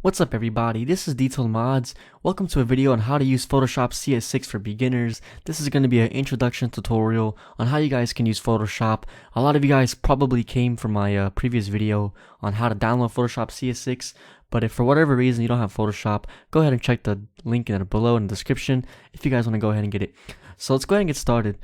What's up everybody, this is Detailed Mods. Welcome to a video on how to use Photoshop CS6 for beginners. This is going to be an introduction tutorial on how you guys can use Photoshop. A lot of you guys probably came from my previous video on how to download Photoshop CS6, but if for whatever reason you don't have Photoshop, go ahead and check the link below in the description if you guys want to go ahead and get it. So let's go ahead and get started.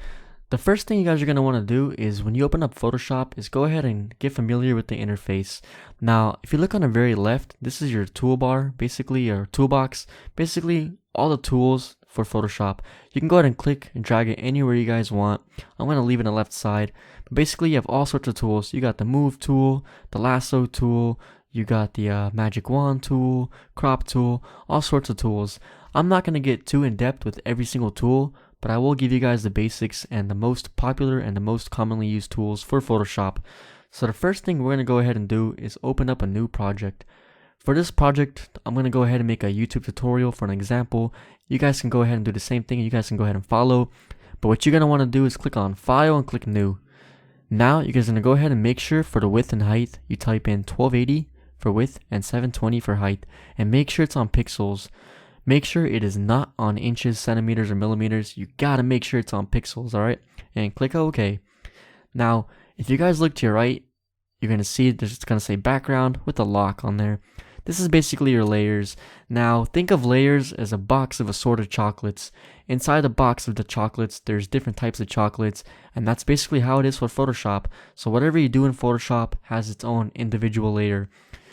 The first thing you guys are going to want to do is when you open up Photoshop is go ahead and get familiar with the interface. Now, if you look on the very left, this is your toolbar, basically your toolbox, basically all the tools for Photoshop. You can go ahead and click and drag it anywhere you guys want. I'm going to leave it on the left side. But basically, you have all sorts of tools. You got the move tool, the lasso tool, you got the magic wand tool, crop tool, all sorts of tools. I'm not going to get too in depth with every single tool, but I will give you guys the basics and the most popular and the most commonly used tools for Photoshop. So the first thing we're going to go ahead and do is open up a new project. For this project, I'm going to go ahead and make a YouTube tutorial for an example. You guys can go ahead and do the same thing. You guys can go ahead and follow. But what you're going to want to do is click on File and click New. Now you guys are going to go ahead and make sure for the width and height, you type in 1280 for width and 720 for height. And make sure it's on pixels. Make sure it is not on inches, centimeters, or millimeters. You gotta make sure it's on pixels, alright? And click OK. Now, if you guys look to your right, you're gonna see it's gonna say background with a lock on there. This is basically your layers. Now, think of layers as a box of assorted chocolates. Inside the box of the chocolates, there's different types of chocolates, and that's basically how it is for Photoshop. So whatever you do in Photoshop has its own individual layer.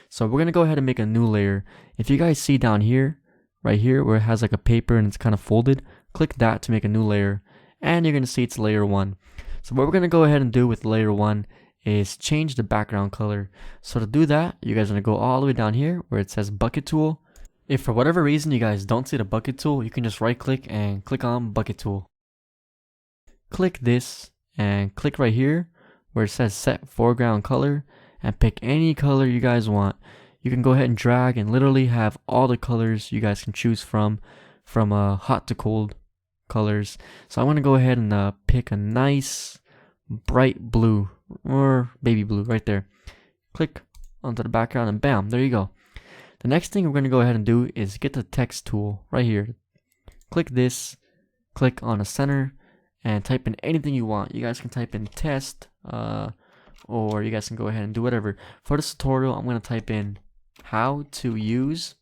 So we're gonna go ahead and make a new layer. If you guys see down here, right here where it has like a paper and it's kind of folded, click that to make a new layer, and you're going to see it's layer 1. So what we're going to go ahead and do with layer 1 is change the background color. So to do that, you guys are going to go all the way down here where it says bucket tool. If for whatever reason you guys don't see the bucket tool, you can just right click and click on bucket tool. Click this and click right here where it says set foreground color and pick any color you guys want. You can go ahead and drag and literally have all the colors you guys can choose from hot to cold colors. So I'm going to go ahead and pick a nice bright blue or baby blue right there. Click onto the background and bam, there you go. The next thing we're going to go ahead and do is get the text tool right here. Click this, click on the center and type in anything you want. You guys can type in test or you guys can go ahead and do whatever. For this tutorial, I'm going to type in how to use,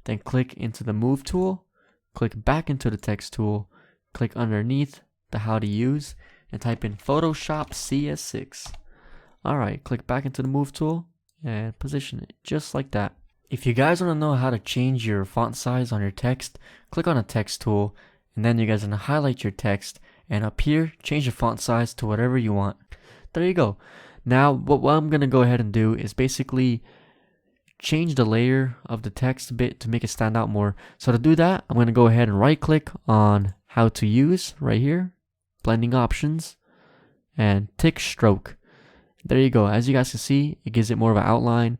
then click into the move tool, click back into the text tool, click underneath the how to use, and type in Photoshop CS6. Alright, click back into the move tool and position it just like that. If you guys want to know how to change your font size on your text, click on the text tool, and then you guys are going to highlight your text, and up here, change the font size to whatever you want. There you go. Now, what I'm going to go ahead and do is basically change the layer of the text a bit to make it stand out more. So to do that, I'm going to go ahead and right click on how to use right here, blending options, and tick stroke. There you go. As you guys can see, it gives it more of an outline.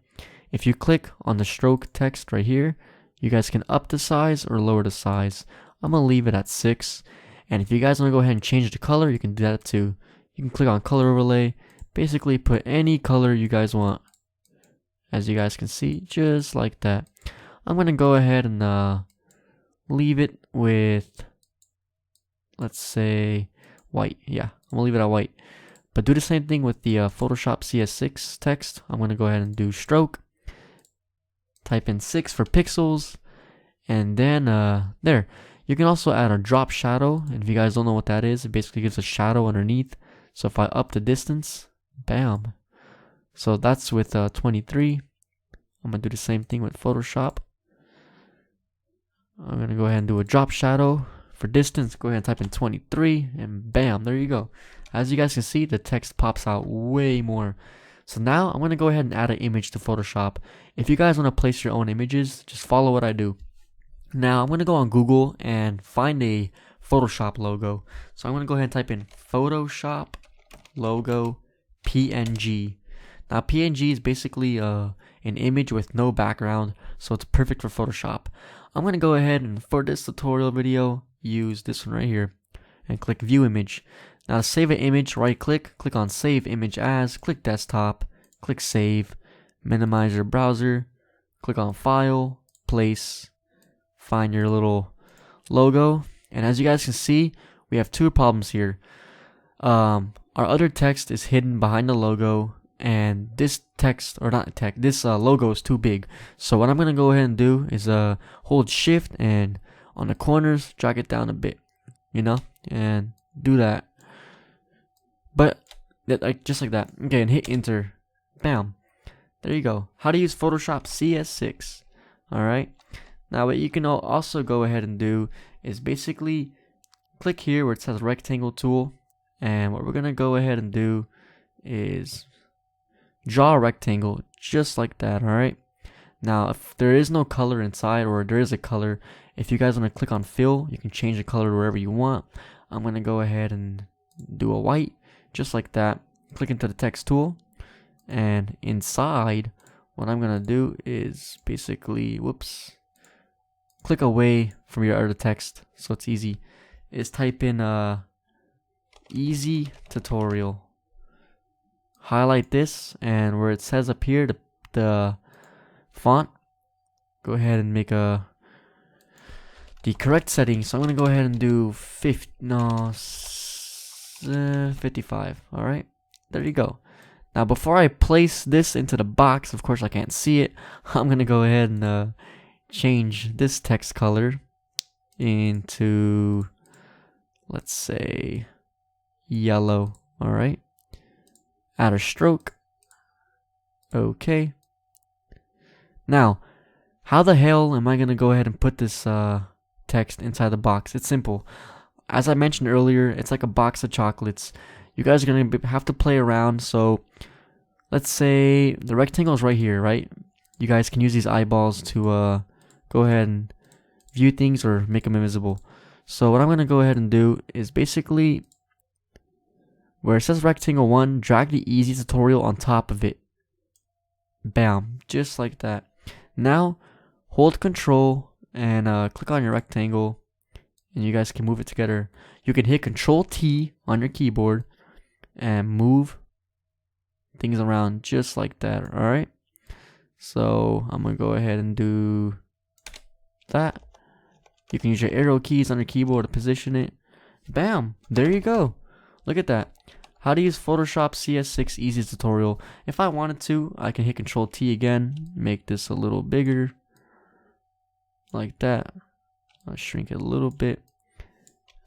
If you click on the stroke text right here, you guys can up the size or lower the size. I'm going to leave it at 6. And if you guys want to go ahead and change the color, you can do that too. You can click on color overlay, basically put any color you guys want. As you guys can see, just like that. I'm going to go ahead and leave it with, let's say, white. Yeah, I'm going to leave it at white. But do the same thing with the Photoshop CS6 text. I'm going to go ahead and do stroke. Type in 6 for pixels. And then, there. You can also add a drop shadow. And if you guys don't know what that is, it basically gives a shadow underneath. So if I up the distance, bam. So that's with 23. I'm going to do the same thing with Photoshop. I'm going to go ahead and do a drop shadow. For distance, go ahead and type in 23 and bam, there you go. As you guys can see, the text pops out way more. So now I'm going to go ahead and add an image to Photoshop. If you guys want to place your own images, just follow what I do. Now I'm going to go on Google and find a Photoshop logo. So I'm going to go ahead and type in Photoshop logo PNG. Now PNG is basically an image with no background, so it's perfect for Photoshop. I'm going to go ahead and for this tutorial video, use this one right here and click view image. Now to save an image, right click, click on save image as, click desktop, click save, minimize your browser, click on file, place, find your little logo, and as you guys can see, we have two problems here. Our other text is hidden behind the logo, and this text, or not text, this logo is too big. So what I'm gonna go ahead and do is hold shift and on the corners drag it down a bit, and do that. But like just like that. Okay, and hit enter. Bam. There you go. How to use Photoshop CS6. Alright. Now what you can also go ahead and do is basically click here where it says rectangle tool, and what we're gonna go ahead and do is draw a rectangle just like that. Alright. Now if there is no color inside, or there is a color, if you guys want to click on fill, you can change the color to wherever you want. I'm gonna go ahead and do a white just like that. Click into the text tool, and inside what I'm gonna do is basically click away from your other text so it's easy, is type in easy tutorial, highlight this, and where it says up here the font, go ahead and make the correct setting. So I'm gonna go ahead and do 55. Alright, there you go. Now before I place this into the box, of course I can't see it, I'm gonna go ahead and change this text color into, let's say, yellow. Alright, add a stroke. Okay. Now how the hell am I gonna go ahead and put this text inside the box? It's simple. As I mentioned earlier, it's like a box of chocolates. You guys are going to have to play around. So let's say the rectangle is right here, right? You guys can use these eyeballs to go ahead and view things or make them invisible. So what I'm going to go ahead and do is basically where it says rectangle 1, drag the easy tutorial on top of it. Bam, just like that. Now hold control and click on your rectangle, and you guys can move it together. You can hit Control T on your keyboard and move things around just like that. Alright, so I'm gonna go ahead and do that. You can use your arrow keys on your keyboard to position it. Bam, there you go. Look at that. How to use Photoshop CS6 easy tutorial. If I wanted to, I can hit Control T again, make this a little bigger like that. I'll shrink it a little bit,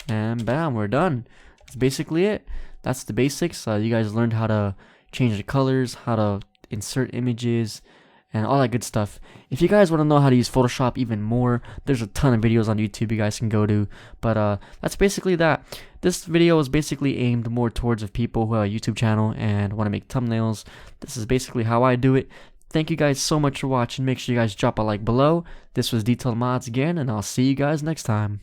and bam, we're done. That's basically it. That's the basics. You guys learned how to change the colors, how to insert images, and all that good stuff. If you guys want to know how to use Photoshop even more, there's a ton of videos on YouTube you guys can go to. But that's basically that. This video is basically aimed more towards people who have a YouTube channel and want to make thumbnails. This is basically how I do it. Thank you guys so much for watching. Make sure you guys drop a like below. This was Detailed Mods again, and I'll see you guys next time.